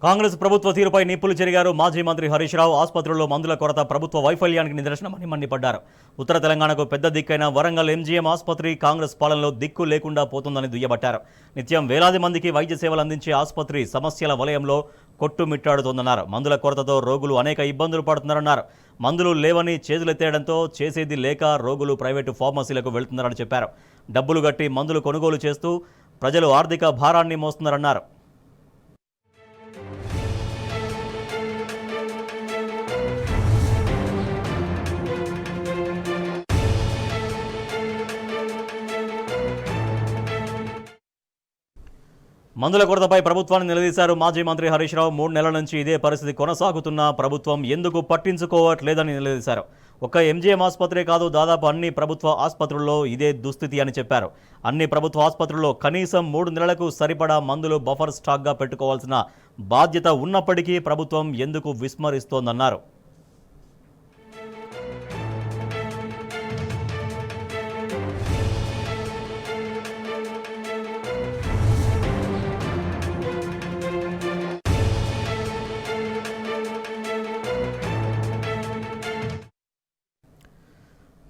కాంగ్రెస్ ప్రభుత్వ తీరుపై నిప్పులు చెరిగారు మాజీ మంత్రి హరీష్ రావు. ఆసుపత్రుల్లో మందుల కొరత ప్రభుత్వ వైఫల్యానికి నిదర్శనమని మండిపడ్డారు. ఉత్తర తెలంగాణకు పెద్ద దిక్కైన వరంగల్ ఎంజీఎం ఆసుపత్రి కాంగ్రెస్ పాలనలో దిక్కు లేకుండా పోతుందని దుయ్యబట్టారు. నిత్యం వేలాది మందికి వైద్య సేవలు అందించే ఆసుపత్రి సమస్యల వలయంలో కొట్టుమిట్టాడుతోందన్నారు. మందుల కొరతతో రోగులు అనేక ఇబ్బందులు పడుతున్నారన్నారు. మందులు లేవని చేతులెత్తేయడంతో చేసేది లేక రోగులు ప్రైవేటు ఫార్మసీలకు వెళ్తున్నారని చెప్పారు. డబ్బులు గట్టి మందులు కొనుగోలు చేస్తూ ప్రజలు ఆర్థిక భారాన్ని మోస్తున్నారన్నారు. మందుల కొరతపై ప్రభుత్వాన్ని నిలదీశారు మాజీ మంత్రి హరీష్ రావు. 3 నెలల నుంచి ఇదే పరిస్థితి కొనసాగుతున్నా ప్రభుత్వం ఎందుకు పట్టించుకోవట్లేదని నిలదీశారు. ఒక్క ఎంజీఎం ఆసుపత్రే కాదు, దాదాపు అన్ని ప్రభుత్వ ఆసుపత్రుల్లో ఇదే దుస్థితి అని చెప్పారు. అన్ని ప్రభుత్వ ఆసుపత్రుల్లో కనీసం 3 నెలలకు సరిపడా మందులు బఫర్ స్టాక్గా పెట్టుకోవాల్సిన బాధ్యత ఉన్నప్పటికీ ప్రభుత్వం ఎందుకు విస్మరిస్తోందన్నారు.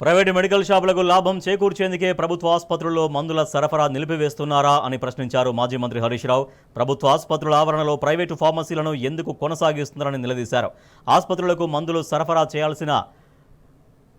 ప్రైవేటు మెడికల్ షాపులకు లాభం చేకూర్చేందుకే ప్రభుత్వ ఆసుపత్రుల్లో మందుల సరఫరా నిలిపివేస్తున్నారా అని ప్రశ్నించారు మాజీ మంత్రి హరీష్ రావు. ప్రభుత్వ ఆసుపత్రుల ఆవరణలో ప్రైవేటు ఫార్మసీలను ఎందుకు కొనసాగిస్తున్నారని నిలదీశారు. ఆసుపత్రులకు మందులు సరఫరా చేయాల్సిన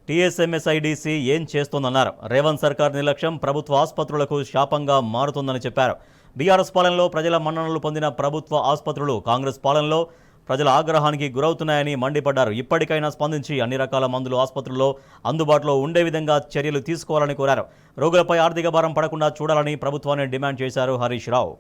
టీఎస్ఎంఎస్ఐడిసి ఏం చేస్తోందన్నారు. రేవంత్ సర్కార్ నిర్లక్ష్యం ప్రభుత్వ ఆసుపత్రులకు శాపంగా మారుతుందని చెప్పారు. బీఆర్ఎస్ పాలనలో ప్రజల మన్ననలు పొందిన ప్రభుత్వ ఆసుపత్రులు కాంగ్రెస్ పాలనలో ప్రజల ఆగ్రహానికి గురవుతున్నాయని మండిపడ్డారు. ఇప్పటికైనా స్పందించి అన్ని రకాల మందులు ఆసుపత్రుల్లో అందుబాటులో ఉండే విధంగా చర్యలు తీసుకోవాలని కోరారు. రోగులపై ఆర్థిక భారం పడకుండా చూడాలని ప్రభుత్వాన్ని డిమాండ్ చేశారు హరీష్ రావు.